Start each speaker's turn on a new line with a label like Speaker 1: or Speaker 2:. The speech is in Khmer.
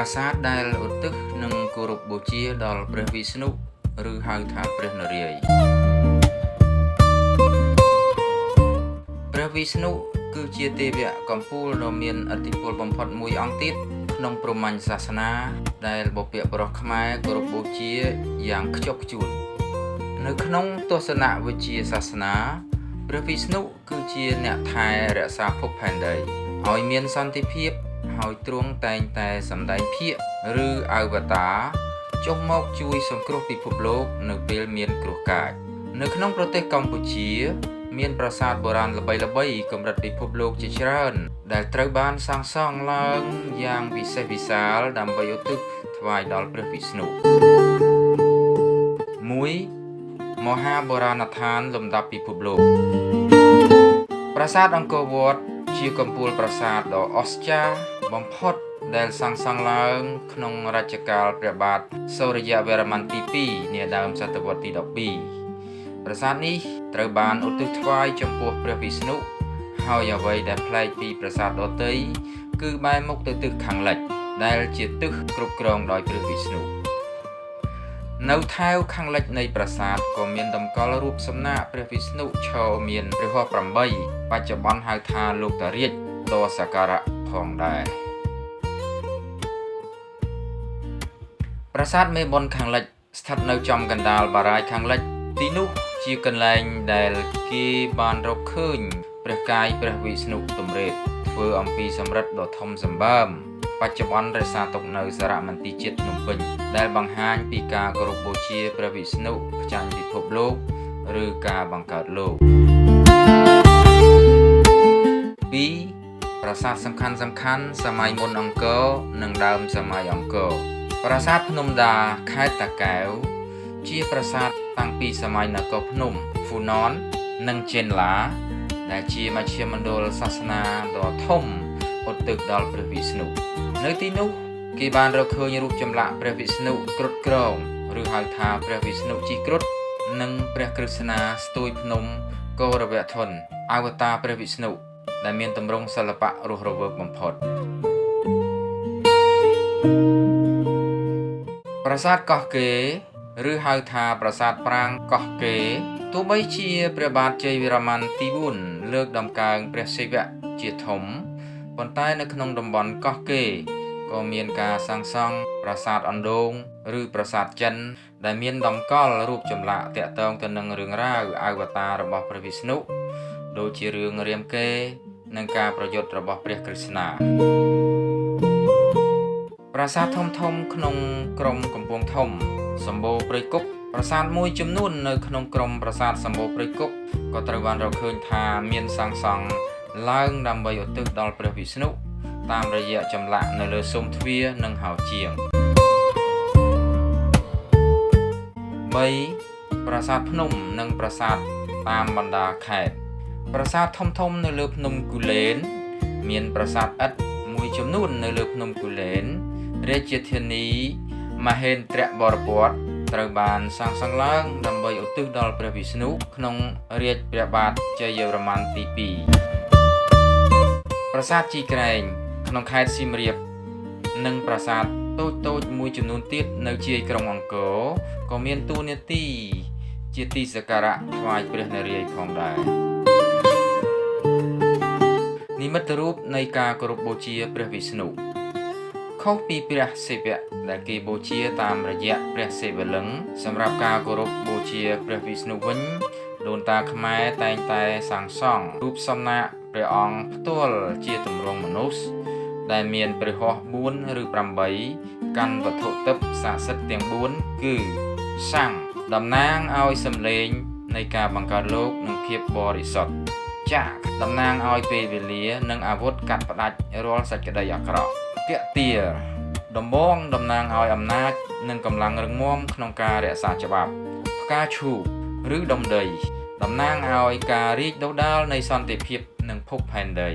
Speaker 1: ប្រាសាទដែលឧទ្ទិសនិងគោរពបូជាដល់ព្រះវិស្ណុឬហៅថាព្រះនរាយណ៍ព្រះវិស្ណុគឺជាទេវៈកំពូលដ៏មានឥទ្ធិពលបំផុតមួយអង្គទៀតក្នុងព្រហ្មញ្ញសាសនាដែលបុព្វបុរសខ្មែរគោរពបូជាយ៉ាងខ្ជាប់ខ្ជួននៅក្នុងទស្សនវិជ្ជាសាសនាព្រះវិស្ណុគឺជាអ្នកថែរក្សាភពផែនដីឲ្យមានសន្តិភាពហើយទ្រង់តែងតែសម្ដែងភាគឬអវតារចុះមកជួយសង្គ្រោះពិភពលោកនៅពេលមានគ្រោះកាចនៅក្នុងប្រទេសកម្ពុជាមានប្រាសាទបុរាណល្បីៗកម្រិតពិភពលោកជាច្រើនដែលត្រូវបានសាងសង់ឡើងយ៉ាងវិសេសវិសាលដើម្បីឧទ្ទិសថ្វាយដល់ព្រះវិស្ណុ 1. មហាបុរាណដ្ឋានលំដាប់ពិភពលោកប្រាសាទអង្គរវត្តជាកំពូលប្រាសាទដ៏អស្ចារ្យបំផុតដែលសាងសង់ឡើងក្នុងរជ្ជកាលព្រះបាទសូរ្យវរ្ម័នទី2នាដើមសតវត្សទី12ប្រាសាទនេះត្រូវបានឧទ្ទិសថ្វាយចំពោះព្រះវិស្ណុហើយអ្វីដែលប្លែកពីប្រាសាទដទៃគឺបែរមុខទៅទិសខាងលិចដែលជាទិសគ្រប់គ្រងដោយព្រះវិស្ណុនៅថែវខាងលិចនៃប្រាសាទក៏មានតម្កល់រូបសំណាកព្រះវិស្ណុឈរមានព្រះហស្ថ8បច្ចុប្បន្នហៅថាលោកតារាជដ៏សក្ការៈផងដែរប្រាសាទមេបុណ្យខាងលិចស្ថិតនៅចំកណ្ដាលបារាយណ៍ខាងលិចទីនោះជាកន្លែងដែលគេបានរកឃើញព្រះកាយព្រះវិស្ណុទម្រេតធ្វើអំពីសំរឹទ្ធដ៏ធំសម្បើមបច្ចុប្បន្នរក្សាទុកនៅសារមន្ទីរជាតិភ្នំពេញដែលបង្ហាញពីការគោរពបូជាព្រះវិស្ណុផ្ចាញ់ពិភពលោកឬការបង្កើតលោក 2. ប្រាសាទសំខាន់សម័យមុនអង្គរនិងដើមសម័យអង្គរប្រាសាទភ្នំដាខេត្តតាកែវជាប្រាសាទតាំងពីសម័យនគរភ្នំហ្វូណននិងចេនឡាដែលជាមជ្ឈមណ្ឌលសាសនាដ៏ធំឧទ្ទិសដល់ព្រះវិស្ណុនៅទីនោះគេបានរកឃើញរូបចម្លាក់ព្រះវិស្ណុគ្រុឌក្រោមឬហៅថាព្រះវិស្ណុជិះគ្រុឌនិងព្រះក្រឹស្នាស្ទួយភ្នំកោរវធនអវតារព្រះវិស្ណុដែលមានទម្រង់សិល្បៈរស់រវើកបំផុតប្រាសាទកោះកេរឬហៅថាប្រាសាទប្រាង្គកោះកេរទោះបីជាព្រះបាទជ័យវរ្ម័នទី4លើកដំកើងព្រះសិវៈជាធំប៉ុន្តែនៅក្នុងតំបន់កោះកេរក៏មានការសាងសង់ប្រាសាទអណ្ដូងឬប្រាសាទចិនដែលមានតម្កល់រូបចម្លាក់ទាក់ទងទៅនឹងរឿងរ៉ាវអវតាររបស់ព្រះវិស្ណុដូចជារឿងរាមកេរ្តិ៍និងការប្រយុទ្ធរបស់ព្រះក្រឹស្នាប្រាសាទធំក្នុងក្រុងកំពង់ធំសម្បូរព្រៃគុកប្រាសាទមួយចំនួននៅក្នុងក្រុមប្រាសាទសម្បូរព្រៃគុកក៏ត្រូវបានរកឃើញថាមានសាងសង់ឡើងដើម្បីឧទ្ទិសដល់ព្រះវិស្ណុតាមរយៈចម្លាក់នៅលើស៊ុមទ្វារនិងហោជាង 3. ប្រាសាទភ្នំនិងប្រាសាទតាមបណ្ដាខេត្តប្រាសាទធំនៅលើភ្នំគូលែនមានប្រាសាទឥដ្ឋមួយចំនួននៅលើភ្នំគូលែនរាជធានីមហេន្ទ្របរពតត្រូវបានសាងសង់ឡើងដើម្បីឧទ្ទិសដល់ព្រះវិស្ណុក្នុងរាជ្យព្រះបាទជ័យវរ្ម័នទី2ប្រាសាទជីក្រែងក្នុងខេត្តសៀមរាបនិងប្រាសាទតូចមួយចំនួនទៀតនៅជាយក្រុងអង្គរក៏មានតួនាទីជាទីសក្ការៈថ្វាយព្រះនរាយណ៍ផងដែរនិមិត្តរូបនៃការគោរពបូជាព្រះវិស្ណុខុសពីព្រះសិវៈដែលគេបូជាតាមរយៈព្រះសិវលិង្គសម្រាប់ការគោរពបូជាព្រះវិស្ណុវិញដូនតាខ្មែរតែងតែសាងសង់រូបសំណាកព្រះអង្គផ្ទាល់ជាទម្រង់មនុស្សដែលមានព្រះហស្ថ4ឬ8កាន់វត្ថុទិព្វស័ក្តិសិទ្ធិទាំង4គឺស័ង្ឃតំណាងឲ្យសម្លេងនៃការបង្កើតលោកនិងភាពបរិសុទ្ធចក្រតំណាងឲ្យពេលវេលានិងអាវុធកាត់ផ្ដាច់រាល់សេចក្តីអាក្រក់គទាដំបងតំណាងឲ្យអំណាចនិងកម្លាំងរឹងមាំក្នុងការរក្សាច្បាប់ផ្កាឈូកឬដំដីតំណាងឲ្យការរីកដុះដាលនៃសន្តិភាពនិងភពផែនដី